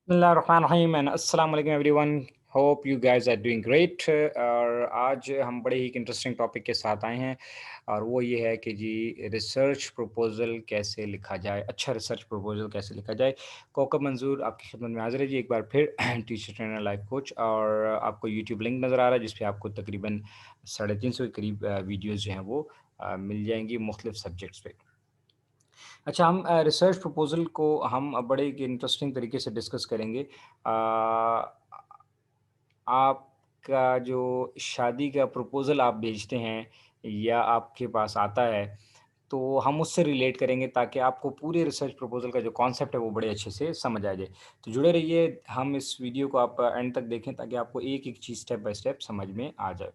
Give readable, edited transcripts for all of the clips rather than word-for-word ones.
बिस्मिल्लाहिर्रहमानिर्रहीम एंड अस्सलाम वालेकुम everyone. Hope you guys are doing great. और आज हम बड़े ही इंटरेस्टिंग टॉपिक के साथ आए हैं और वो ये है कि जी रिसर्च प्रपोजल कैसे लिखा जाए, अच्छा रिसर्च प्रपोजल कैसे लिखा जाए। कोकब मंजूर आपकी खिदमत में हाजिर है जी एक बार फिर टीचर ट्रेनर लाइफ कोच। और आपको यूट्यूब लिंक नज़र आ रहा है जिस पे आपको तकरीबन 350 के करीब वीडियोज़ जो हैं वो मिल जाएंगी मुख्तलिफ सब्जेक्ट्स पे। अच्छा, हम रिसर्च प्रपोज़ल को हम बड़े एक इंटरेस्टिंग तरीके से डिस्कस करेंगे। आपका जो शादी का प्रपोज़ल आप भेजते हैं या आपके पास आता है, तो हम उससे रिलेट करेंगे ताकि आपको पूरे रिसर्च प्रपोज़ल का जो कॉन्सेप्ट है वो बड़े अच्छे से समझ आ जाए। तो जुड़े रहिए, हम इस वीडियो को आप एंड तक देखें ताकि आपको एक-एक चीज़ स्टेप बाय स्टेप समझ में आ जाए।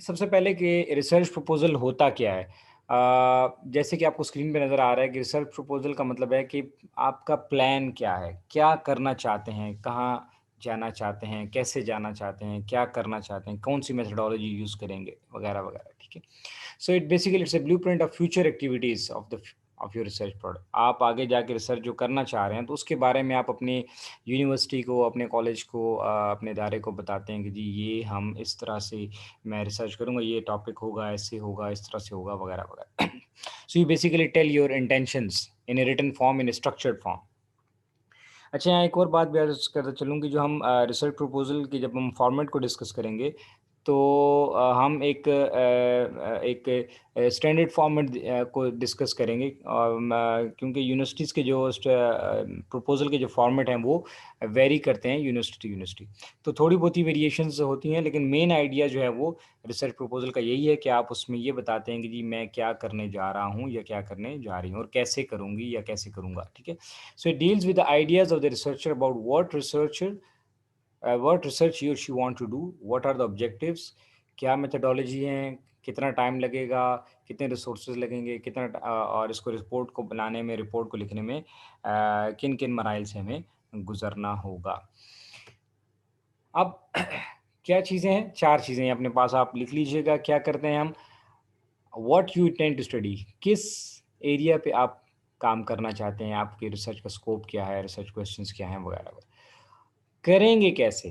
सबसे पहले कि रिसर्च प्रपोज़ल होता क्या है? जैसे कि आपको स्क्रीन पे नज़र आ रहा है कि रिसर्च प्रपोज़ल का मतलब है कि आपका प्लान क्या है? क्या करना चाहते हैं? कहाँ जाना चाहते हैं? कैसे जाना चाहते हैं? क्या करना चाहते हैं? कौन-सी मेथोडोलॉजी यूज़ करेंगे? वगैरह, वगैरह, ठीक है? So it basically it's a blueprint of future activities of your research product. आप आगे जाके रिसर्च जो करना चाह रहे हैं, तो उसके बारे में आप अपनी यूनिवर्सिटी को, अपने कॉलेज को, अपने इदारे को बताते हैं कि जी ये हम इस तरह से मैं रिसर्च करूँगा, ये टॉपिक होगा, ऐसे होगा, इस तरह से होगा, वगैरह, वगैरह। So you basically tell your intentions in a written form, in a structured form. अच्छा, यहाँ एक और बात भी अर्ज़ करता चलूँ कि जो हम रिसर्च प्रपोज़ल की जब हम फॉर्मेट को डिस्कस करेंगे, तो हम एक स्टैंडर्ड फॉर्मेट को डिस्कस करेंगे। क्योंकि यूनिवर्सिटीज़ के जो प्रपोज़ल के जो फॉर्मेट हैं, वो वेरी करते हैं यूनिवर्सिटी टू यूनिवर्सिटी। तो थोड़ी बहुत ही वेरिएशंस होती हैं, लेकिन मेन आइडिया जो है वो रिसर्च प्रपोज़ल का यही है कि आप उसमें ये बताते हैं कि जी मैं क्या करने जा रहा हूँ या क्या करने जा रही हूँ और कैसे करूँगी या कैसे करूँगा, ठीक है? So it deals with the ideas of the researcher about what research he or she want to do, what are the objectives, क्या methodology है, कितना टाइम लगेगा, कितने रिसोर्सेज लगेंगे, और इसको रिपोर्ट को बनाने में, रिपोर्ट को लिखने में किन किन मराइल से हमें गुजरना होगा। अब क्या चीज़ें हैं? चार चीज़ें हैं अपने पास, आप लिख लीजिएगा। क्या करते हैं हम? What you intend to study, किस एरिया पे आप काम करना चाहते हैं, आपके रिसर्च का स्कोप क्या है, रिसर्च क्वेश्चंस क्या हैं, वगैरह वगैरह। करेंगे कैसे,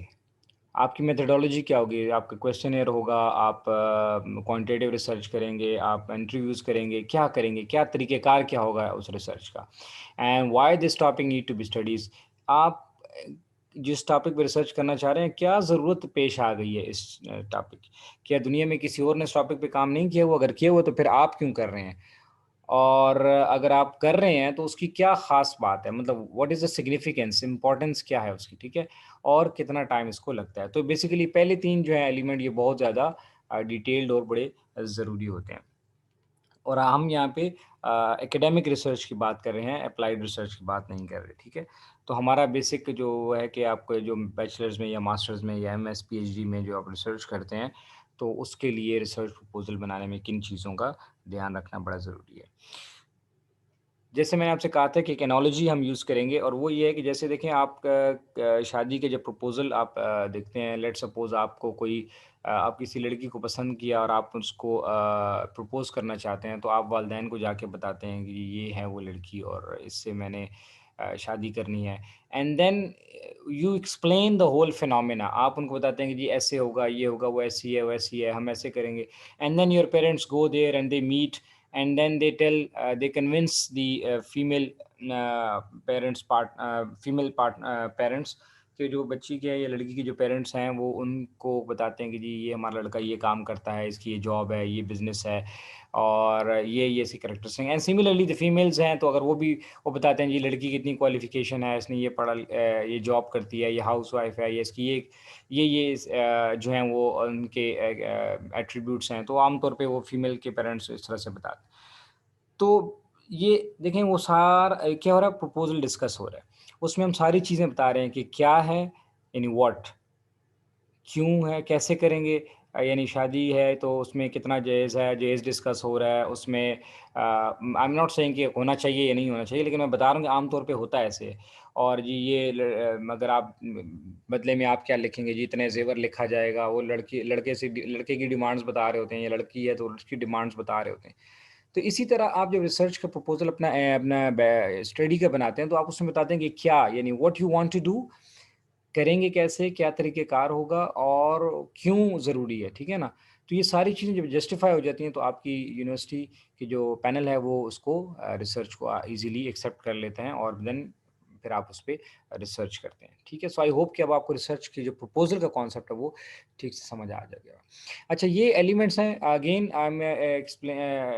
आपकी मेथोडोलॉजी क्या होगी, आपका क्वेश्चनेयर होगा, आप क्वांटिटेटिव रिसर्च करेंगे, आप इंटरव्यूज करेंगे, क्या करेंगे, क्या तरीक़ेकार क्या होगा उस रिसर्च का, and why this topic need to be studies. आप जिस टॉपिक पे रिसर्च करना चाह रहे हैं, क्या ज़रूरत पेश आ गई है इस टॉपिक की? क्या दुनिया में किसी और ने इस टॉपिक पे काम नहीं किया हुआ? अगर किया हुआ तो फिर आप क्यों कर रहे हैं? और अगर आप कर रहे हैं तो उसकी क्या ख़ास बात है? मतलब what is the significance, importance क्या है उसकी, ठीक है? और कितना टाइम इसको लगता है? तो बेसिकली पहले 3 जो हैं एलिमेंट, ये बहुत ज़्यादा डिटेल्ड और बड़े ज़रूरी होते हैं। और हम यहाँ पे एकेडमिक रिसर्च की बात कर रहे हैं, एप्लाइड रिसर्च की बात नहीं कर रहे, ठीक है? तो हमारा बेसिक जो है कि आपको जो बैचलर्स में या मास्टर्स में या एमएस, पीएचडी में जो आप रिसर्च करते हैं, तो उसके लिए रिसर्च प्रपोज़ल बनाने में किन चीज़ों का ध्यान रखना बड़ा ज़रूरी है। जैसे मैंने आपसे कहा था कि एक एनालॉजी हम यूज़ करेंगे और वो ये है कि जैसे देखें आप शादी के जब प्रपोज़ल आप देखते हैं, लेट्स सपोज़ आपको कोई आप किसी लड़की को पसंद किया और आप उसको प्रपोज़ करना चाहते हैं, तो आप वालिदैन को जाके बताते हैं कि ये है वो लड़की और इससे मैंने शादी करनी है। And then you explain the whole phenomena, आप उनको बताते हैं कि जी ऐसे होगा, ये होगा, वो ऐसी है, वैसी है, हम ऐसे करेंगे। And then your parents go there and they meet, and then they convince the female parents कि जो बच्ची के या लड़की के जो पेरेंट्स हैं वो उनको बताते हैं कि जी ये हमारा लड़का ये काम करता है, इसकी ये जॉब है, ये बिजनेस है और ये ऐसी कैरेक्टर्स हैं। एंड सिमिलरली द फीमेल्स हैं, तो अगर वो बताते हैं जी लड़की की इतनी क्वालिफिकेशन है, इसने ये ये जॉब करती है, ये हाउस वाइफ है, ये इसकी जो हैं वो उनके एट्रीब्यूट्स हैं, तो आमतौर पे वो फीमेल के पेरेंट्स इस तरह से बताते हैं। तो ये देखें वो क्या हो रहा है, प्रपोज़ल डिस्कस हो रहा है। उसमें हम सारी चीज़ें बता रहे हैं कि क्या है, यानी व्हाट, क्यों है, कैसे करेंगे, यानी शादी है तो उसमें कितना जहेज़ है, जहेज़ डिस्कस हो रहा है उसमें। आई एम नॉट सेइंग कि होना चाहिए या नहीं होना चाहिए, लेकिन मैं बता रहा हूँ कि आम तौर पे होता है ऐसे। और जी अगर आप बदले में आप क्या लिखेंगे, जी इतने ज़ेवर लिखा जाएगा, वो लड़के की डिमांड्स बता रहे होते हैं, या लड़की है तो उसकी डिमांड्स बता रहे होते हैं। तो इसी तरह आप जब रिसर्च का प्रपोज़ल अपना स्टडी का बनाते हैं, तो आप उसमें बताते हैं कि क्या यानी what you want to do, करेंगे कैसे, क्या तरीक़ेकार होगा और क्यों ज़रूरी है, ठीक है ना? तो ये सारी चीज़ें जब जस्टिफ़ाई हो जाती हैं, तो आपकी यूनिवर्सिटी की जो पैनल है, वो उसको रिसर्च को ईज़िली एक्सेप्ट कर लेते हैं और देन फिर आप उसपे रिसर्च करते हैं, ठीक है? सो आई होप कि अब आपको रिसर्च की जो प्रपोज़ल का कॉन्सेप्ट है, वो ठीक से समझ आ जाएगा। अच्छा ये एलिमेंट्स हैं again I am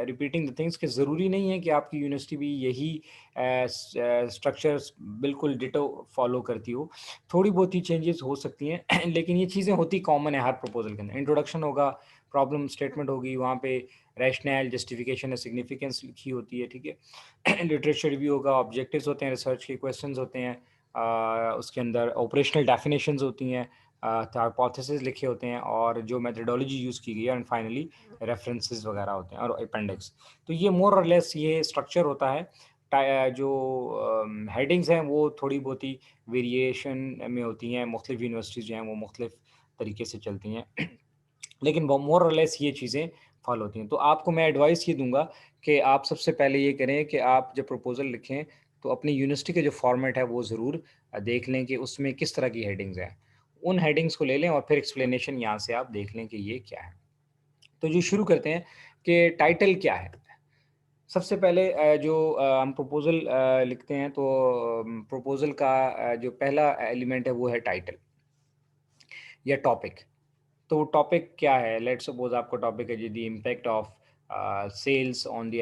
repeating the things कि ज़रूरी नहीं है कि आपकी यूनिवर्सिटी भी यही स्ट्रक्चर्स बिल्कुल डिटो फ़ॉलो करती हो। थोड़ी बहुत ही चेंजेस हो सकती हैं लेकिन ये चीज़ें होती कॉमन है हर प्रपोज़ल के अंदर। इंट्रोडक्शन होगा, प्रॉब्लम स्टेटमेंट होगी, वहाँ पे रैशनल, जस्टिफिकेशन या सिग्निफिकेंस लिखी होती है, ठीक है? लिटरेचर रिव्यू होगा, ऑब्जेक्टिव्स होते हैं, रिसर्च के क्वेश्चंस होते हैं। उसके अंदर ऑपरेशनल डेफिनेशंस होती हैं, हाइपोथेसिस लिखे होते हैं और जो मेथोडोलॉजी यूज़ की गई है एंड फाइनली रेफरेंसेस वगैरह होते हैं और अपेंडिक्स। तो ये मोर और लेस ये स्ट्रक्चर होता है। जो हेडिंग्स हैं वो थोड़ी बहुत ही वेरिएशन में होती हैं, मुख्तलिफ यूनिवर्सिटीज़ जो हैं वो मुख्तलिफ तरीके से चलती हैं। लेकिन वो मोर और लेस ये चीज़ें फ़ॉलो होती हैं। तो आपको मैं एडवाइस ये दूँगा कि आप सबसे पहले ये करें कि आप जब प्रपोज़ल लिखें, तो अपनी यूनिवर्सिटी का जो फ़ॉर्मेट है वो ज़रूर देख लें कि उसमें किस तरह की हेडिंग्स हैं। उन हेडिंग्स को ले लें और फिर एक्सप्लेनेशन यहाँ से आप देख लें कि ये क्या है। तो जो शुरू करते हैं कि टाइटल क्या है? सबसे पहले हम प्रपोज़ल लिखते हैं तो प्रपोज़ल का जो पहला एलिमेंट है वो है टाइटल या टॉपिक। तो टॉपिक क्या है? लेट्स सपोज़ आपका टॉपिक है जी the impact of sales on the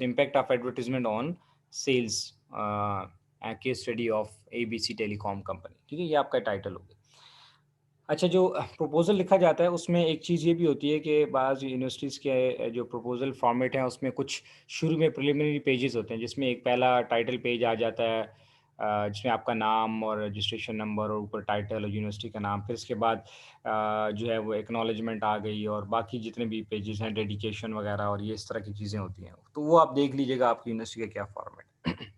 impact of advertisement on sales case study of ABC telecom company, ठीक है? ये आपका टाइटल हो गया। अच्छा जो प्रपोज़ल लिखा जाता है उसमें एक चीज़ ये भी होती है कि बाज़ यूनिवर्सिटीज़ के जो प्रपोज़ल फॉर्मेट है उसमें कुछ शुरू में प्रिलिमिनरी पेजेस होते हैं जिसमें एक पहला टाइटल पेज आ जाता है, जिसमें आपका नाम और रजिस्ट्रेशन नंबर और ऊपर टाइटल और यूनिवर्सिटी का नाम। फिर इसके बाद जो है वो एक्नॉलेजमेंट आ गई और बाकी जितने भी पेजेस हैं डेडिकेशन वगैरह और ये इस तरह की चीज़ें होती हैं। तो वो आप देख लीजिएगा आपकी यूनिवर्सिटी का क्या फॉर्मेट है।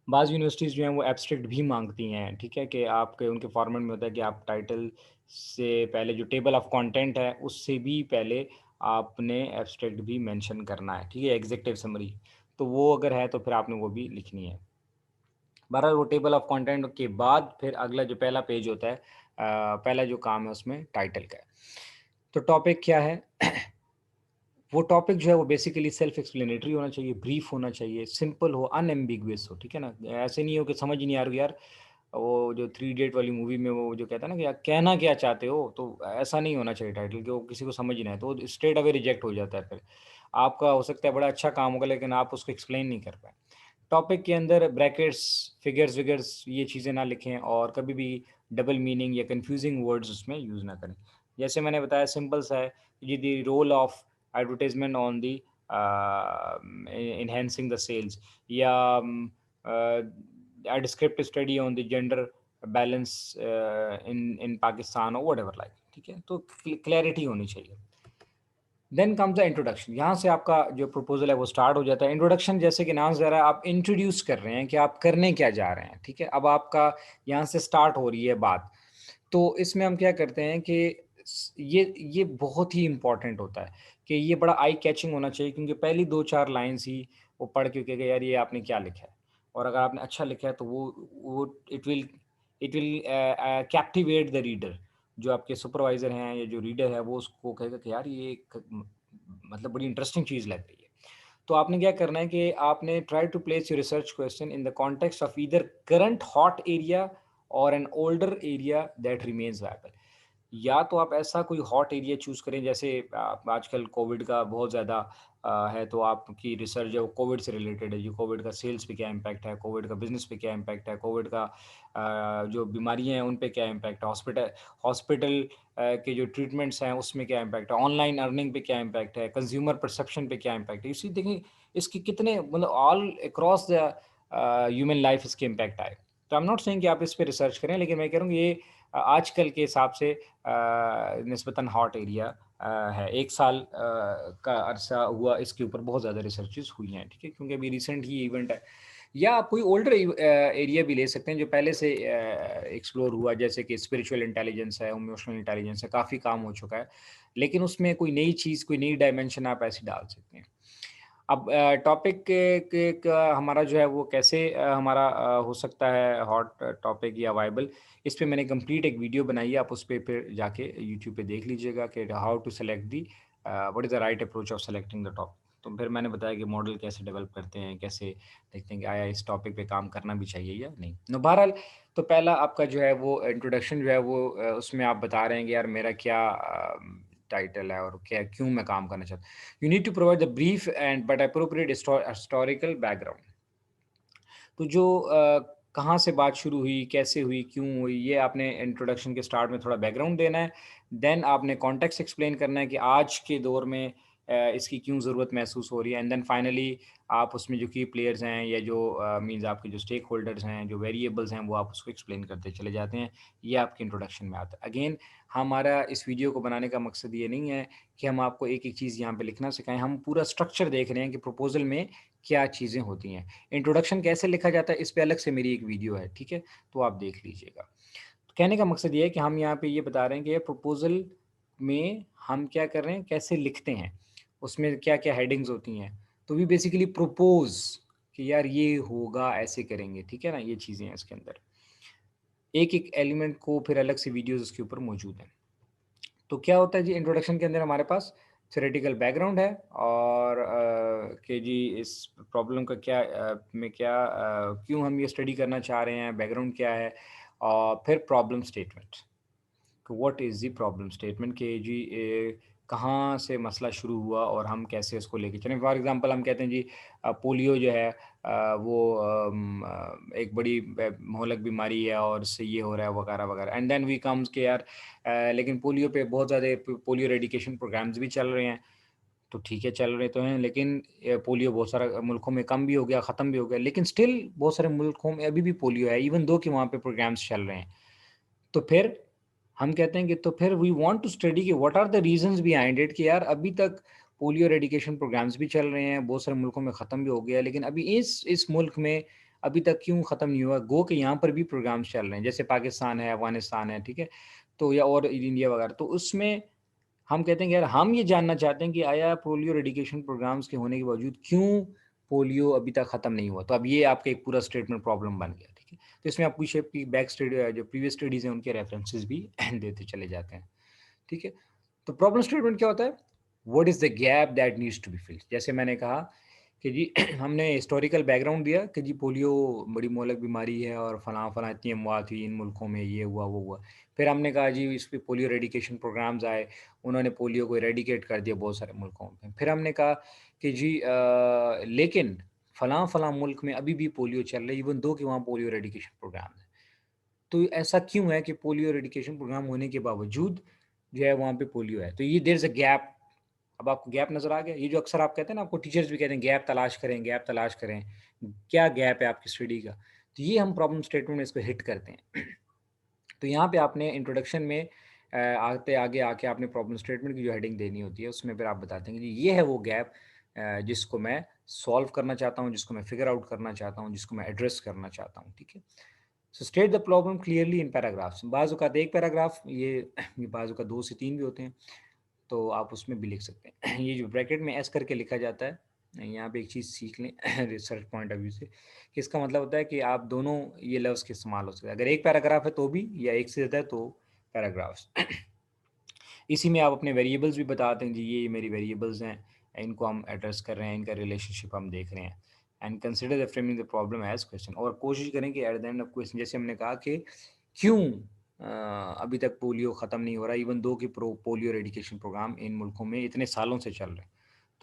बाज़ यूनिवर्सिटीज़ जो हैं वो एब्स्ट्रैक्ट भी माँगती हैं, ठीक है? कि आपके उनके फॉर्मेट में होता है कि आप टाइटल से पहले जो टेबल ऑफ कंटेंट है, उससे भी पहले आपने एब्स्ट्रैक्ट भी मेंशन करना है, ठीक है? एग्ज़ेक्टिव समरी, तो वो अगर है तो फिर आपने वो भी लिखनी है। बहरहाल वो टेबल ऑफ कंटेंट के बाद फिर अगला जो पहला पेज होता है, पहला जो काम है उसमें टाइटल का है। तो टॉपिक क्या है? वो टॉपिक जो है वो बेसिकली सेल्फ एक्सप्लेनेटरी होना चाहिए, ब्रीफ होना चाहिए, सिंपल हो, अनएम्बिगुअस हो, ठीक है ना? ऐसे नहीं हो कि समझ ही नहीं आ रही यार, वो जो थ्री इडियट वाली मूवी में वो जो कहता है ना कि यार कहना क्या चाहते हो? तो ऐसा नहीं होना चाहिए टाइटल कि वो किसी को समझ ही ना आए, तो वो स्ट्रेट अवे रिजेक्ट हो जाता है फिर। आपका हो सकता है बड़ा अच्छा काम होगा लेकिन आप उसको एक्सप्लेन नहीं कर पाए। टॉपिक के अंदर ब्रैकेट्स, फिगर्स-विगर्स ये चीज़ें ना लिखें और कभी भी डबल मीनिंग या कन्फ्यूज़िंग वर्ड्स उसमें यूज़ ना करें। जैसे मैंने बताया सिंपल सा है, ये the role of advertisement on the enhancing the sales या a descriptive study on the gender balance in Pakistan or whatever like, ठीक है? तो क्लैरिटी होनी चाहिए। देन कम्स द इंट्रोडक्शन, यहाँ से आपका जो प्रपोज़ल है वो स्टार्ट हो जाता है। इंट्रोडक्शन जैसे कि नाम से ज़रा आप इंट्रोड्यूस कर रहे हैं कि आप करने क्या जा रहे हैं, ठीक है? अब आपका यहाँ से स्टार्ट हो रही है बात। तो इसमें हम क्या करते हैं कि ये बहुत ही इम्पोर्टेंट होता है कि ये बड़ा आई कैचिंग होना चाहिए क्योंकि पहली 2-4 लाइन्स ही वो पढ़ के कहेगा यार ये आपने क्या लिखा है? और अगर आपने अच्छा लिखा है तो वो it will captivate the reader. जो आपके सुपरवाइज़र हैं या जो रीडर है वो उसको कहेगा कि यार ये मतलब बड़ी इंटरेस्टिंग चीज़ लग रही है। तो आपने क्या करना है कि आपने try to place your research question in the context of either current hot area और an older area that remains viable. या तो आप ऐसा कोई हॉट एरिया चूज़ करें जैसे आजकल कोविड का बहुत ज़्यादा है तो आपकी रिसर्च जो कोविड से रिलेटेड है, जो कोविड का सेल्स पे क्या इम्पैक्ट है, कोविड का बिज़नेस पे क्या इम्पैक्ट है, कोविड का जो बीमारियाँ हैं उन पे क्या इम्पैक्ट है, हॉस्पिटल के जो ट्रीटमेंट्स हैं उसमें क्या इम्पैक्ट है, ऑनलाइन अर्निंग पे क्या इम्पैक्ट है, कंज़्यूमर परसेप्शन पे क्या इम्पैक्ट है। इसी देखिए इसके कितने मतलब all across the human life इसके इम्पैक्ट आए। तो आई एम नॉट सेइंग कि आप इस पे रिसर्च करें लेकिन मैं कह रहा हूँ ये आजकल के हिसाब से निस्बतन हॉट एरिया है। 1 साल का अरसा हुआ इसके ऊपर बहुत ज़्यादा रिसर्चेज़ हुई हैं, ठीक है? क्योंकि अभी रिसेंट ही इवेंट है। या आप कोई ओल्डर एरिया भी ले सकते हैं जो पहले से एक्सप्लोर हुआ, जैसे कि स्पिरिचुअल इंटेलिजेंस है, इमोशनल इंटेलिजेंस है, काफ़ी काम हो चुका है। लेकिन उसमें कोई नई चीज़, कोई नई डायमेंशन आप ऐसे डाल सकते हैं। अब टॉपिक के का हमारा जो है वो कैसे हमारा हो सकता है हॉट टॉपिक या वायबल, इस पे मैंने कंप्लीट एक वीडियो बनाई है, आप उस पे फिर जाके यूट्यूब पे देख लीजिएगा कि how to select the what is the right approach of selecting the topic. तो फिर मैंने बताया कि मॉडल कैसे डेवलप करते हैं, कैसे देखते हैं कि आया इस टॉपिक पे काम करना भी चाहिए या नहीं। नो बहरहाल, तो पहला आपका जो है वो इंट्रोडक्शन जो है वो उसमें आप बता रहे हैं कि यार मेरा क्या टाइटल है और क्या क्यों मैं काम करना चाहता हूँ। You need to provide the brief and but appropriate historical background. तो जो कहाँ से बात शुरू हुई, कैसे हुई, क्यों हुई, ये आपने इंट्रोडक्शन के स्टार्ट में थोड़ा बैकग्राउंड देना है। देन आपने कॉन्टेक्स्ट एक्सप्लेन करना है कि आज के दौर में इसकी क्यों ज़रूरत महसूस हो रही है, एंड देन फाइनली आप उसमें जो की प्लेयर्स हैं या जो मीन्स आपके जो स्टेक होल्डर्स हैं, जो वेरिएबल्स हैं, वो आप उसको एक्सप्लेन करते चले जाते हैं। ये आपके इंट्रोडक्शन में आता है। अगेन, हमारा इस वीडियो को बनाने का मकसद ये नहीं है कि हम आपको एक-एक चीज़ यहाँ पे लिखना सिखाएँ, हम पूरा स्ट्रक्चर देख रहे हैं कि प्रपोज़ल में क्या चीज़ें होती हैं। इंट्रोडक्शन कैसे लिखा जाता है, इस पे अलग से मेरी एक वीडियो है, ठीक है? तो आप देख लीजिएगा। तो कहने का मकसद ये है कि हम यहाँ पे ये बता रहे हैं कि ये प्रपोज़ल में हम क्या कर रहे हैं, कैसे लिखते हैं, उसमें क्या-क्या हेडिंग्स होती हैं। तो वी बेसिकली प्रपोज़ कि यार ये होगा, ऐसे करेंगे, ठीक है ना? ये चीज़ें हैं इसके अंदर। एक-एक एलिमेंट को फिर अलग से वीडियोज़ उसके ऊपर मौजूद हैं। तो क्या होता है जी, इंट्रोडक्शन के अंदर हमारे पास थ्योरेटिकल बैकग्राउंड है और कि जी इस प्रॉब्लम का क्या क्यों हम ये स्टडी करना चाह रहे हैं, बैकग्राउंड क्या है, और फिर problem statement. What is the problem statement कि जी कहाँ से मसला शुरू हुआ और हम कैसे उसको लेके चलें। फॉर एग्जांपल हम कहते हैं जी पोलियो जो है वो एक बड़ी मोहलक बीमारी है और इससे ये हो रहा है वगैरह वगैरह, एंड देन वी कम्स के यार लेकिन पोलियो पे बहुत ज़्यादा पोलियो रेडिकेशन प्रोग्राम्स भी चल रहे हैं। तो ठीक है, चल रहे तो हैं, लेकिन पोलियो बहुत सारा मुल्कों में कम भी हो गया, ख़त्म भी हो गया, लेकिन स्टिल बहुत सारे मुल्कों में अभी भी पोलियो है, इवन दो कि वहाँ पे प्रोग्राम्स चल रहे हैं। तो फिर हम कहते हैं कि तो फिर वी वांट टू स्टडी कि what are the reasons behind it कि यार अभी तक पोलियो रेडिकेशन प्रोग्राम्स भी चल रहे हैं, बहुत सारे मुल्कों में ख़त्म भी हो गया, लेकिन अभी इस मुल्क में अभी तक क्यों ख़त्म नहीं हुआ? गो कि यहाँ पर भी प्रोग्राम्स चल रहे हैं, जैसे पाकिस्तान है, अफ़गानिस्तान है, ठीक है? तो या और इंडिया वगैरह, तो उसमें हम कहते हैं कि यार हम ये जानना चाहते हैं कि आया पोलियो रेडिकेशन प्रोग्राम्स के होने के बावजूद क्यों पोलियो अभी तक ख़त्म नहीं हुआ? तो अब ये आपका एक पूरा स्टेटमेंट प्रॉब्लम बन गया, ठीक है? तो इसमें आप कुछ की बैक स्टडी जो प्रीवियस स्टडीज़ हैं उनके रेफरेंसेस भी देते चले जाते हैं, ठीक है? तो प्रॉब्लम स्टेटमेंट क्या होता है? What is the gap that needs to be filled? जैसे मैंने कहा कि जी हमने हिस्टोरिकल बैकग्राउंड दिया कि जी पोलियो बड़ी मोहलक बीमारी है और फलाँ-फलाँ इतनी अमवात हुई इन मुल्कों में, ये हुआ, वो हुआ। फिर हमने कहा जी इस पे पोलियो रेडिकेशन प्रोग्राम्स आए, उन्होंने पोलियो को इरेडिकेट कर दिया बहुत सारे मुल्कों में। फिर हमने कहा कि जी लेकिन फलाँ-फलाँ मुल्क में अभी भी पोलियो चल रही है, इवन दो कि वहाँ पोलियो रेडिकेशन प्रोग्राम है। तो ऐसा क्यों है कि पोलियो रेडिकेशन प्रोग्राम होने के बावजूद जो है वहाँ पे पोलियो है? तो ये देयर इज़ अ गैप। अब आपको गैप नज़र आ गया? ये जो अक्सर आप कहते हैं ना, आपको टीचर्स भी कहते हैं गैप तलाश करें, गैप तलाश करें। क्या गैप है आपकी स्टडी का? तो ये हम प्रॉब्लम स्टेटमेंट में इसको हिट करते हैं। तो यहाँ पे आपने इंट्रोडक्शन में आते आगे आके आपने प्रॉब्लम स्टेटमेंट की जो हेडिंग देनी होती है, उसमें फिर आप बताते हैं कि जी ये है वो गैप जिसको मैं सॉल्व करना चाहता हूँ, जिसको मैं फिगर आउट करना चाहता हूँ, जिसको मैं एड्रेस करना चाहता हूँ, ठीक है? So state the problem clearly in paragraphs. बाज़ औक़ात 1 पैराग्राफ ये बाज़ औक़ात 2 से 3 भी होते हैं, तो आप उसमें भी लिख सकते हैं। ये जो ब्रैकेट में एस करके लिखा जाता है, यहाँ पे एक चीज़ सीख लें रिसर्च पॉइंट ऑफ व्यू से, कि इसका मतलब होता है कि आप दोनों ये लफ्ज़ के इस्तेमाल हो सकते हैं। अगर 1 पैराग्राफ है तो भी, या 1 से ज़्यादा है तो पैराग्राफ्स। इसी में आप अपने वेरिएबल्स भी बताते हैं, जी ये मेरी वेरिएबल्स हैं, इनको हम एड्रेस कर रहे हैं, इनका रिलेशनशिप हम देख रहे हैं, and consider the framing the problem as question, और कोशिश करें कि at the end of question, जैसे हमने कहा कि क्यों अभी तक पोलियो ख़त्म नहीं हो रहा, इवन दो कि पोलियो रेडिकेशन प्रोग्राम इन मुल्कों में इतने सालों से चल रहे हैं,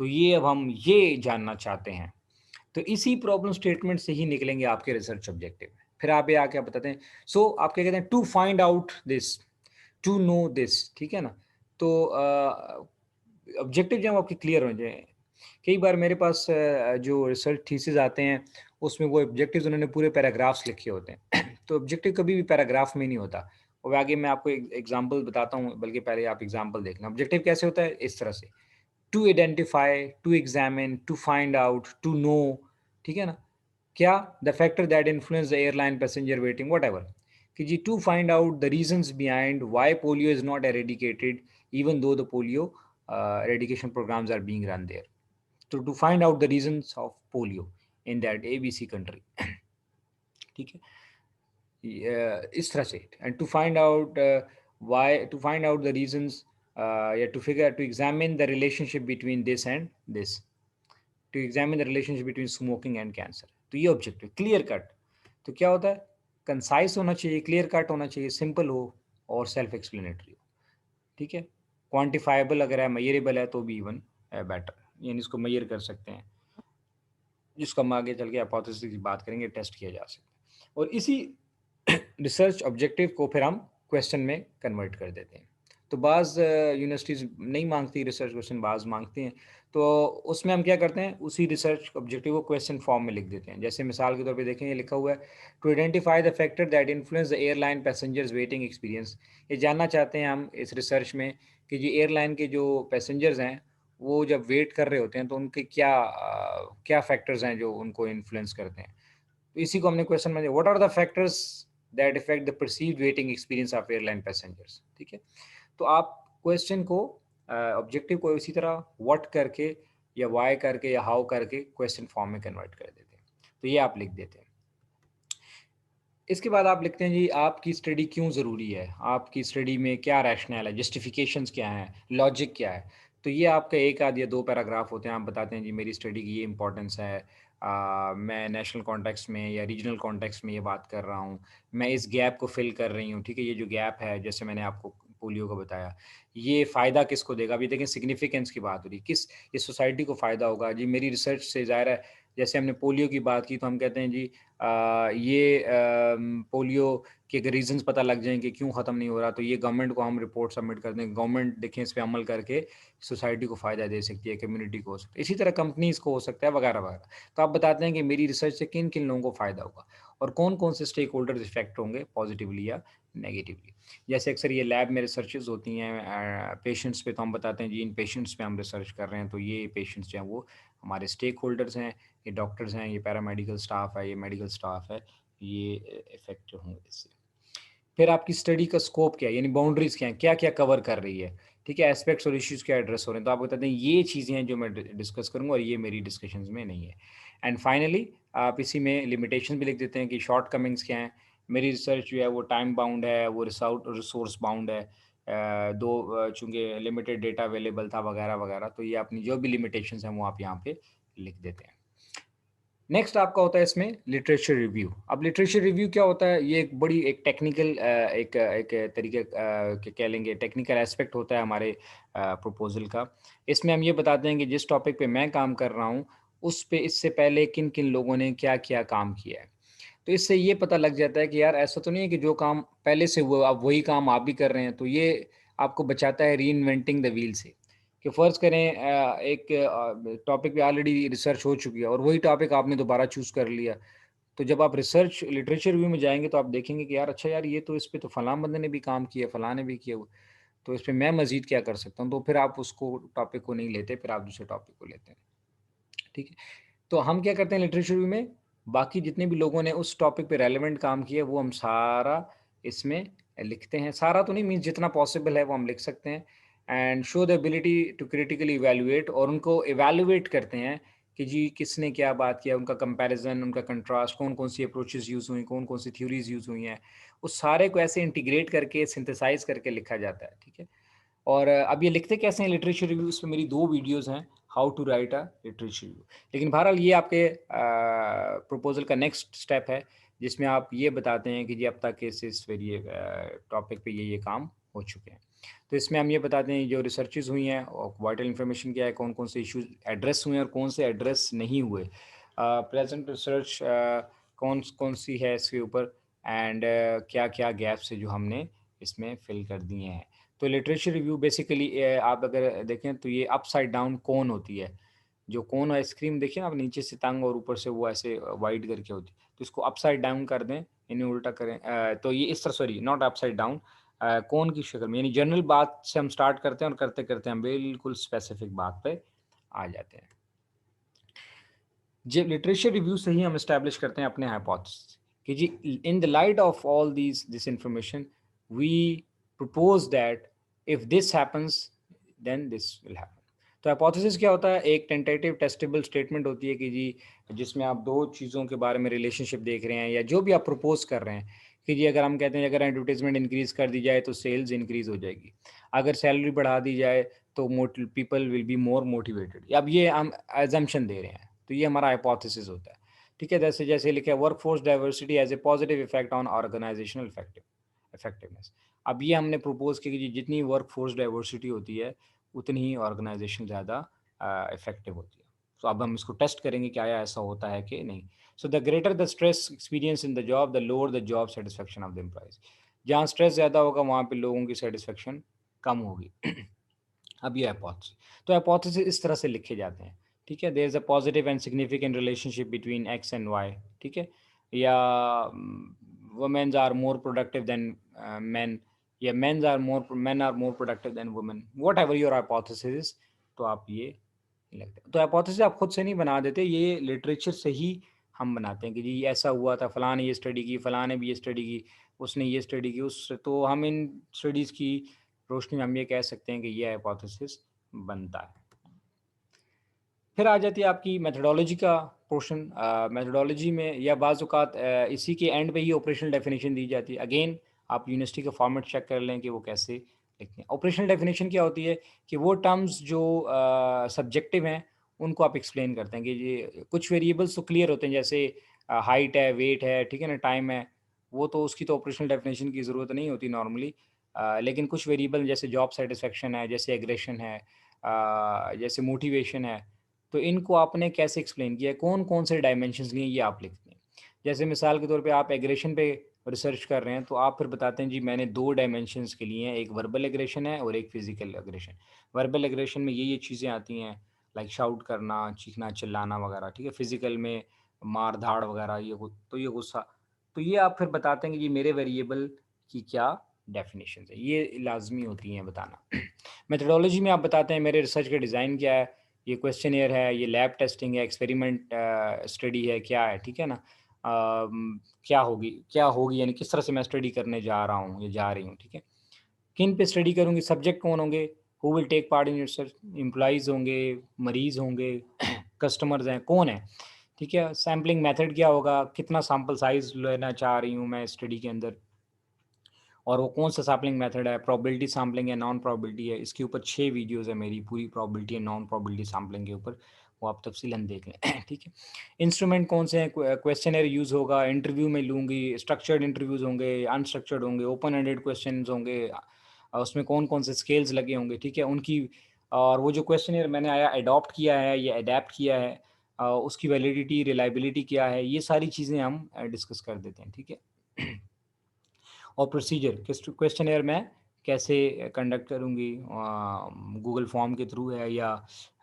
तो ये अब हम ये जानना चाहते हैं। तो इसी प्रॉब्लम स्टेटमेंट से ही निकलेंगे आपके रिसर्च ऑब्जेक्टिव। फिर आप ये आके आप बताते हैं, सो आप क्या कहते हैं, to find out this, to know this, ठीक है ना? तो ऑब्जेक्टिव जो हैं वो आपके क्लियर हो जाएँ। कई बार मेरे पास जो रिसर्च थीसिस आते हैं, उसमें वो ऑब्जेक्टिव्स उन्होंने पूरे पैराग्राफ्स लिखे होते हैं। तो ऑब्जेक्टिव कभी भी पैराग्राफ में नहीं होता। और आगे मैं आपको एक एग्ज़ाम्पल बताता हूँ, बल्कि पहले आप एग्ज़ाम्पल देख लें। ऑब्जेक्टिव कैसे होता है? इस तरह से, to identify, to examine, to find out, to know, ठीक है ना? क्या? The factor that influence the airline passenger waiting whatever, कि जी to find out the reasons behind why polio is not eradicated even though the polio eradication programs are being run there, to find out the reasons of polio in that ABC country. ठीक है, इस तरह से, and to find out why, to find out the reasons, yeah, to figure, to examine the relationship between this and this, to examine the relationship between smoking and cancer. तो ये objective clear cut, तो क्या होता है, concise होना चाहिए, clear cut होना चाहिए, सिंपल हो और सेल्फ एक्सप्लेनेटरी हो, ठीक है। क्वांटिफाइबल अगर है, मेजरेबल है तो भी इवन बेटर, यानी इसको मेजर कर सकते हैं, जिसको हम आगे चल के हाइपोथेसिस की बात करेंगे, टेस्ट किया जा सकता है, और इसी रिसर्च ऑब्जेक्टिव को फिर हम क्वेश्चन में कन्वर्ट कर देते हैं। तो बाज़ यूनिवर्सिटीज़ नहीं मांगती रिसर्च क्वेश्चन, बाज़ मांगती हैं, तो उसमें हम क्या करते हैं, उसी रिसर्च ऑब्जेक्टिव को क्वेश्चन फॉर्म में लिख देते हैं। जैसे मिसाल के तौर पे देखें, ये लिखा हुआ है, to identify the factor that influence the airline passengers waiting experience. ये जानना चाहते हैं हम इस रिसर्च में कि जो एयरलाइन के जो पैसेंजर्स हैं, वो जब वेट कर रहे होते हैं तो उनके क्या क्या फैक्टर्स हैं जो उनको इन्फ्लुएंस करते हैं। तो इसी को हमने क्वेश्चन में, what are the factors that affect the perceived waiting experience of airline passengers, ठीक है। तो आप क्वेश्चन को, ऑब्जेक्टिव को इसी तरह व्हाट करके या वाई करके या हाउ करके क्वेश्चन फॉर्म में कन्वर्ट कर देते हैं। तो ये आप लिख देते हैं। इसके बाद आप लिखते हैं जी आपकी स्टडी क्यों ज़रूरी है, आपकी स्टडी में क्या रैशनल है, जस्टिफिकेशंस क्या हैं, लॉजिक क्या है। तो ये आपका एक आध या दो पैराग्राफ होते हैं, आप बताते हैं जी मेरी स्टडी की ये इंपॉर्टेंस है, मैं नेशनल कॉन्टेक्स्ट में या रीजनल कॉन्टेक्स्ट में ये बात कर रहा हूँ, मैं इस गैप को फिल कर रही हूँ, ठीक है। ये जो गैप है, जैसे मैंने आपको पोलियो का बताया, ये फ़ायदा किसको देगा, अभी देखें सिग्निफिकेंस की बात हो रही, किस, इस सोसाइटी को फ़ायदा होगा जी मेरी रिसर्च से, ज़ाहिर है। जैसे हमने पोलियो की बात की तो हम कहते हैं जी ये पोलियो के अगर रीज़न्स पता लग जाएँ कि क्यों ख़त्म नहीं हो रहा, तो ये गवर्नमेंट को हम रिपोर्ट सबमिट कर दें, गवर्नमेंट देखें इस पे अमल करके सोसाइटी को फ़ायदा दे सकती है, कम्युनिटी को हो सकता है, इसी तरह कंपनीज़ को हो सकता है, वगैरह-वगैरह। तो आप बताते हैं कि मेरी रिसर्च से किन-किन लोगों को फ़ायदा होगा और कौन-कौन से स्टेक होल्डर्स इफ़ेक्ट होंगे पॉज़िटिवली या नेगेटिवली। जैसे अक्सर ये लैब में रिसर्चेज़ होती हैं पेशेंट्स पे, तो हम बताते हैं जी इन पेशेंट्स पे हम रिसर्च कर रहे हैं, तो ये पेशेंट्स जो हैं वो हमारे स्टेक होल्डर्स हैं, ये डॉक्टर्स हैं, ये पैरामेडिकल स्टाफ है, ये मेडिकल स्टाफ है, ये इफ़ेक्ट होंगे इससे। फिर आपकी स्टडी का स्कोप क्या है, यानी बाउंड्रीज़ क्या हैं, क्या-क्या कवर कर रही है, ठीक है? एस्पेक्ट्स और इश्यूज़ क्या एड्रेस हो रहे हैं, तो आप बताते हैं ये चीज़ें हैं जो मैं डिस्कस करूँगा और ये मेरी डिस्कशंस में नहीं है। एंड फाइनली आप इसी में लिमिटेशन भी लिख देते हैं कि शॉर्टकमिंग्स क्या हैं। मेरी रिसर्च जो है वो टाइम बाउंड है, वो रिसोर्स बाउंड है। चूँकि लिमिटेड डेटा अवेलेबल था वगैरह-वगैरह, तो ये अपनी जो भी लिमिटेशंस हैं वो आप यहाँ पे लिख देते हैं। नेक्स्ट आपका होता है इसमें लिटरेचर रिव्यू। अब लिटरेचर रिव्यू क्या होता है? ये एक बड़ी एक टेक्निकल एक तरीके कह लेंगे टेक्निकल एस्पेक्ट होता है हमारे प्रपोज़ल का। इसमें हम ये बताते हैं कि जिस टॉपिक पे मैं काम कर रहा हूँ, उस पे इससे पहले किन-किन लोगों ने क्या-क्या काम किया है। तो इससे ये पता लग जाता है कि यार ऐसा तो नहीं है कि जो काम पहले से हुआ, अब वही काम आप भी कर रहे हैं। तो ये आपको बचाता है रीइन्वेंटिंग द व्हील से। कि फ़र्ज़ करें एक टॉपिक पे ऑलरेडी रिसर्च हो चुकी है और वही टॉपिक आपने दोबारा चूज़ कर लिया। तो जब आप रिसर्च लिटरेचर रिव्यू में जाएँगे तो आप देखेंगे कि यार अच्छा यार ये तो इस पे तो फलाँ बंदे ने भी काम किया, फलाँ ने भी किया हुआ। तो इस पे मैं मज़ीद क्या कर सकता हूँ? तो फिर आप उसको टॉपिक को नहीं लेते, फिर आप दूसरे टॉपिक को लेते हैं। ठीक है? तो हम क्या करते हैं लिटरेचर रिव्यू में, बाकी जितने भी लोगों ने उस टॉपिक पे रेलेवेंट काम किया, वो हम सारा इसमें लिखते हैं। सारा तो नहीं मीन्स जितना पॉसिबल है वो हम लिख सकते हैं and show the ability to critically evaluate और उनको इवैल्यूएट करते हैं कि जी किसने क्या बात किया, उनका कंपैरिज़न, उनका कंट्रास्ट, कौन-कौन सी अप्रोचेज़ यूज़ हुई, कौन-कौन सी थ्योरीज़ यूज़ हुई हैं। उस सारे को ऐसे इंटीग्रेट करके सिंथेसाइज़ करके लिखा जाता है, ठीक है? और अब ये लिखते कैसे हैं लिटरेचर रिव्यूज़ पे मेरी 2 वीडियोज़ हैं, how to write a literature review. लेकिन बहरहाल ये आपके प्रपोज़ल का नेक्स्ट स्टेप है, जिसमें आप ये बताते हैं कि जी अब तक इस वेरिए टॉपिक पे ये काम हो चुके हैं। तो इसमें हम ये बताते हैं जो रिसर्चेज़ हुई हैं और वाइटल इन्फॉर्मेशन क्या है, कौन-कौन से इश्यूज़ एड्रेस हुए हैं और कौन से एड्रेस नहीं हुए। प्रेज़ेंट रिसर्च कौन-कौन सी है इसके ऊपर एंड क्या-क्या गैप्स है जो हमने इसमें फ़िल कर दिए हैं। तो लिटरेचर रिव्यू बेसिकली आप अगर देखें तो ये अपसाइड डाउन कोन होती है। जो कोन आइसक्रीम देखिए आप नीचे से तंग और ऊपर से वो ऐसे वाइड करके होती है। तो इसको अपसाइड डाउन कर दें, इन्हें उल्टा करें तो ये इस तरह सॉरी नॉट अपसाइड डाउन कोन की शक्ल में यानी जनरल बात से हम स्टार्ट करते हैं और करते-करते हम बिल्कुल स्पेसिफिक बात पे आ जाते हैं। जब लिटरेचर रिव्यू से ही हम एस्टैब्लिश करते हैं अपने हाइपोथेसिस कि जी in the light of all this information we propose that if this happens then this will happen. तो हाइपोथेसिस क्या होता है? एक टेंटेटिव टेस्टेबल स्टेटमेंट होती है कि जी जिसमें आप दो चीज़ों के बारे में रिलेशनशिप देख रहे हैं या जो भी आप प्रपोज कर रहे हैं कि जी अगर हम कहते हैं अगर एडवर्टाइजमेंट इंक्रीज कर दी जाए तो सेल्स इंक्रीज हो जाएगी, अगर सैलरी बढ़ा दी जाए तो people will be more motivated. अब ये हम एजम्पशन दे रहे हैं, तो ये हमारा हाइपोथेसिस होता है। ठीक है, जैसे जैसे लिखा है workforce diversity as a positive effect on organisational effectiveness. अब ये हमने प्रपोज किया कि जितनी वर्कफोर्स डाइवर्सिटी होती है उतनी ही ऑर्गेनाइजेशन ज़्यादा इफेक्टिव होती है। तो अब हम इसको टेस्ट करेंगे क्या ऐसा होता है कि नहीं। So the greater the stress experience in the job the lower the job satisfaction of the employees. जहाँ स्ट्रेस ज़्यादा होगा वहाँ पे लोगों की सेटिस्फेक्शन कम होगी। अब ये हाइपोथेसिस, तो हाइपोथेसिस इस तरह से लिखे जाते हैं। ठीक है, there is a positive and significant relationship between X and Y. ठीक है, या womens are more productive than men, या men are more productive than women, whatever your hypothesis. तो आप ये लगता है, तो हाइपोथेसिस आप खुद से नहीं बना देते, ये लिटरेचर से ही हम बनाते हैं कि जी ऐसा हुआ था, फलां ने ये स्टडी की, फलां ने भी ये स्टडी की, उसने ये स्टडी की, उस तो हम इन स्टडीज़ की रोशनी में हम ये कह सकते हैं कि ये हाइपोथेसिस बनता है। फिर आ जाती है आपकी मेथोडोलॉजी का पोर्शन। मेथोडोलॉजी में या बाज़ औक़ात इसी के एंड पे ही ऑपरेशनल डेफिनेशन दी जाती है। अगेन आप यूनिवर्सिटी का फॉर्मेट चेक कर लें कि वो कैसे लिखते हैं। ऑपरेशनल डेफिनेशन क्या होती है कि वो टर्म्स जो सब्जेक्टिव हैं उनको आप एक्सप्लेन करते हैं कि ये कुछ वेरिएबल्स तो क्लियर होते हैं, जैसे हाइट है, वेट है, ठीक है ना, टाइम है, वो तो उसकी तो ऑपरेशनल डेफिनेशन की ज़रूरत नहीं होती नॉर्मली। लेकिन कुछ वेरिएबल जैसे जॉब सेटिस्फेक्शन है, जैसे एग्रेशन है, जैसे मोटिवेशन है, तो इनको आपने कैसे एक्सप्लेन किया है, कौन-कौन से डायमेंशंस लिए ये आप लिखते हैं। जैसे मिसाल के तौर पे आप एग्रेशन पे रिसर्च कर रहे हैं, तो आप फिर बताते हैं जी मैंने 2 डायमेंशंस के लिए हैं, एक वर्बल एग्रेशन है और एक फिज़िकल एग्रेशन। वर्बल एग्रेशन में ये चीज़ें आती हैं, लाइक शाउट करना, चीखना, चिल्लाना वगैरह, ठीक है। फिज़िकल में मार-धाड़ वगैरह, ये गुस्सा। तो ये आप फिर बताते हैं कि जी मेरे वेरिएबल की क्या डेफिनिशंस है, ये लाज़मी होती हैं बताना। मेथोडोलॉजी में आप बताते हैं मेरे रिसर्च का डिज़ाइन क्या है, ये क्वेश्चनियर है, ये लैब टेस्टिंग है, एक्सपेरिमेंट स्टडी है, क्या है, ठीक है ना? क्या होगी यानी किस तरह से मैं स्टडी करने जा रहा हूँ या जा रही हूँ, ठीक है? किन पे स्टडी करूँगी, सब्जेक्ट कौन होंगे, who will take part in your research, employees होंगे, मरीज़ होंगे, कस्टमर्स हैं, कौन है, ठीक है? सैंपलिंग मेथड क्या होगा, कितना सैंपल साइज़ लेना चाह रही हूँ मैं स्टडी के अंदर, और वो कौन सा सैम्पलिंग मेथड है, प्रोबेबिलिटी सैम्पलिंग है, नॉन प्रोबेबिलिटी है। इसके ऊपर 6 वीडियोज़ है मेरी, पूरी probability and non probability sampling के ऊपर, वो आप तफ़सीलन देख लें। ठीक है। इंस्ट्रूमेंट कौन से हैं, क्वेश्चनर यूज़ होगा, इंटरव्यू में लूँगी, स्ट्रक्चर्ड इंटरव्यूज़ होंगे, अनस्ट्रक्चर्ड होंगे, ओपन एंडेड क्वेश्चंस होंगे, उसमें कौन-कौन से स्केल्स लगे होंगे, ठीक है? उनकी, और वो जो क्वेश्चनर मैंने अडॉप्ट किया है या अडैप्ट किया है, उसकी वैलिडिटी, रिलायबिलिटी क्या है, ये सारी चीज़ें हम डिस्कस कर देते हैं, ठीक है? और प्रोसीजर क्वेश्चनेयर मैं कैसे कंडक्ट करूँगी, गूगल फॉर्म के थ्रू है या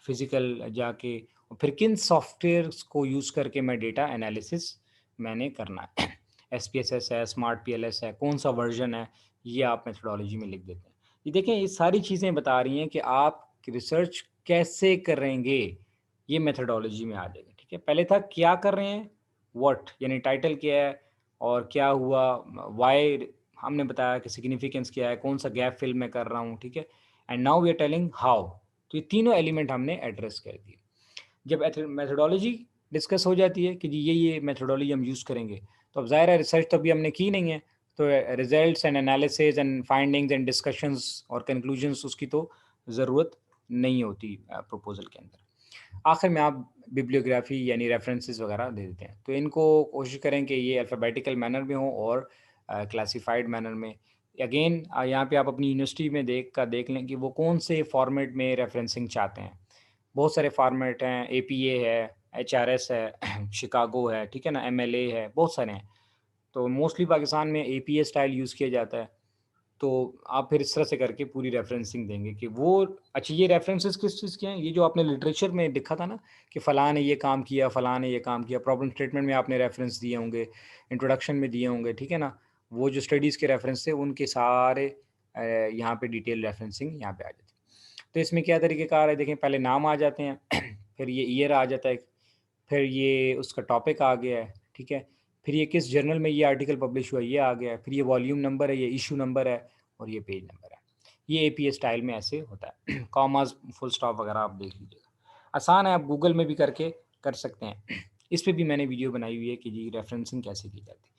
फिज़िकल जाके, और फिर किन सॉफ्टवेयर्स को यूज़ करके मैं डेटा एनालिसिस मैंने करना है। एसपीएसएस है, स्मार्ट पीएलएस है, कौन-सा वर्ज़न है, ये आप मेथोडोलॉजी में लिख देते हैं। ये देखें, ये सारी चीज़ें बता रही हैं कि आप रिसर्च कैसे करेंगे, ये मेथोडोलॉजी में आ जाएगा, ठीक है। पहले था क्या कर रहे हैं, व्हाट यानी टाइटल क्या है और क्या हुआ, व्हाई हमने बताया कि सिग्निफिकेंस क्या है, कौन-सा गैप फिल मैं कर रहा हूँ, ठीक है? And now we are telling how. तो ये तीनों एलिमेंट हमने एड्रेस कर दिए। जब मेथोडोलॉजी डिस्कस हो जाती है कि जी ये मेथोडोलॉजी हम यूज़ करेंगे, तो अब ज़ाहिर है रिसर्च तो अभी हमने की नहीं है, तो results and analysis and findings and discussions और कंक्लूजन्स उसकी तो ज़रूरत नहीं होती प्रपोज़ल के अंदर। आखिर में आप बिब्लियोग्राफी यानी रेफरेंसेस वगैरह दे देते हैं। तो इनको कोशिश करें कि ये अल्फ़ाबेटिकल मैनर में हो और क्लासिफाइड मैनर में। अगेन यहाँ पे आप अपनी यूनिवर्सिटी में देख लें कि वो कौन से फॉर्मेट में रेफरेंसिंग चाहते हैं। बहुत सारे फॉर्मेट हैं, एपीए है, एचआरएस है, शिकागो है, ठीक है ना, एमएलए है, बहुत सारे हैं। तो मोस्टली पाकिस्तान में एपीए स्टाइल यूज़ किया जाता है। तो आप फिर इस तरह से करके पूरी रेफ़रेंसिंग देंगे कि वो, अच्छा ये रेफ़रेंसेस किस चीज़ के हैं? ये जो आपने लिटरेचर में लिखा था ना कि फ़लाँ ने ये काम किया, फ़लाँ ने ये काम किया, प्रॉब्लम स्टेटमेंट में आपने रेफ़रेंस दिए होंगे, इंट्रोडक्शन में दिए होंगे, ठीक है ना? वो जो स्टडीज़ के रेफ़रेंस थे उनके सारे यहाँ पे डिटेल रेफ़रेंसिंग यहाँ पे आ जाती है। तो इसमें क्या तरीक़ेकार है, देखें, पहले नाम आ जाते हैं, फिर ये ईयर आ जाता है, फिर ये उसका टॉपिक आ गया है, ठीक है। फिर ये किस जर्नल में ये आर्टिकल पब्लिश हुआ, ये आ गया है। फिर ये वॉल्यूम नंबर है, ये इशू नंबर है, और ये पेज नंबर है। ये एपीए स्टाइल में ऐसे होता है। कॉमास, फुल स्टॉप वगैरह आप देख लीजिएगा, आसान है, आप गूगल में भी करके कर सकते हैं। इस पे भी मैंने वीडियो बनाई हुई है कि जी रेफरेंसिंग कैसे की जाती है।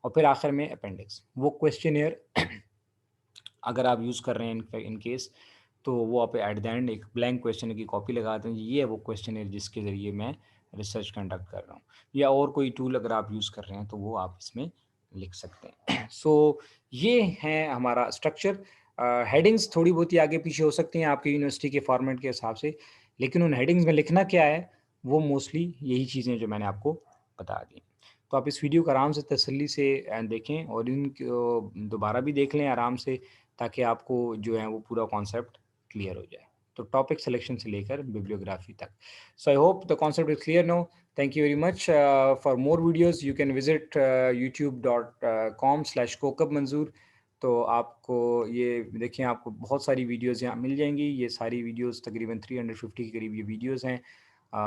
और फिर आखिर में अपेंडिक्स, वो क्वेश्चनियर अगर आप यूज़ कर रहे हैं इन केस, तो वो आप एट द एंड एक ब्लैंक क्वेश्चन की कॉपी लगाते हैं, ये है वो क्वेश्चनियर जिसके ज़रिए मैं रिसर्च कंडक्ट कर रहा हूँ। या और कोई टूल अगर आप यूज़ कर रहे हैं तो वो आप इसमें लिख सकते हैं। सो ये है हमारा स्ट्रक्चर। हेडिंग्स थोड़ी बहुत ही आगे पीछे हो सकती हैं आपकी यूनिवर्सिटी के फॉर्मेट के हिसाब से, लेकिन उन हेडिंग्स में लिखना क्या है, वो मोस्टली यही चीज़ें जो मैंने आपको बता दी। तो आप इस वीडियो को आराम से तसल्ली से देखें, और इनको दोबारा भी देख लें आराम से, ताकि आपको जो है वो पूरा कॉन्सेप्ट क्लियर हो जाए। तो टॉपिक सिलेक्शन से लेकर बिब्लियोग्राफी तक। So I hope the concept is clear no. Thank you very much. For more videos you can visit youtube.com/kokab Manzoor. तो आपको ये देखिए, आपको बहुत सारी वीडियोस यहाँ मिल जाएंगी। ये सारी वीडियोस तकरीबन 350 के करीब ये वीडियोस हैं,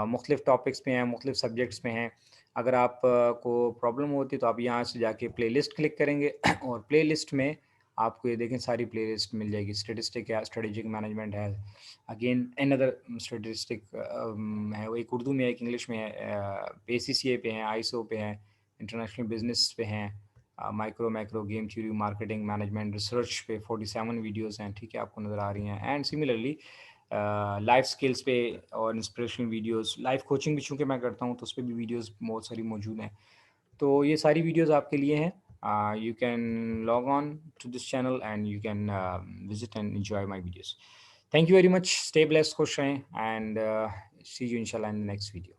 मुख्तलिफ़ टॉपिक्स पे हैं, मुख्तलिफ़ सब्जेक्ट्स पे हैं। अगर आप को प्रॉब्लम होती है तो आप यहाँ से जाके प्लेलिस्ट क्लिक करेंगे और प्लेलिस्ट में आपको ये देखें सारी प्लेलिस्ट मिल जाएगी। स्टैटिस्टिक है, स्ट्रेटेजिक मैनेजमेंट है, अगेन अनदर स्टैटिस्टिक है, वो एक उर्दू में है, एक इंग्लिश में है, ACCA पे हैं, आईएसओ पे हैं, इंटरनेशनल बिजनेस पे हैं, micro macro game theory, marketing management, research पे 47 वीडियोस हैं, ठीक है, आपको नज़र आ रही हैं। एंड सिमिलरली लाइफ स्किल्स पे और इंस्पिरेशनल वीडियोस, लाइफ कोचिंग भी चूँकि मैं करता हूँ तो उस पर भी वीडियोस बहुत सारी मौजूद हैं। तो ये सारी वीडियोस आपके लिए हैं। You can log on to this channel and you can visit and enjoy my videos. Thank you very much. Stay blessed, खुश रहें, and see you inshallah in the next video.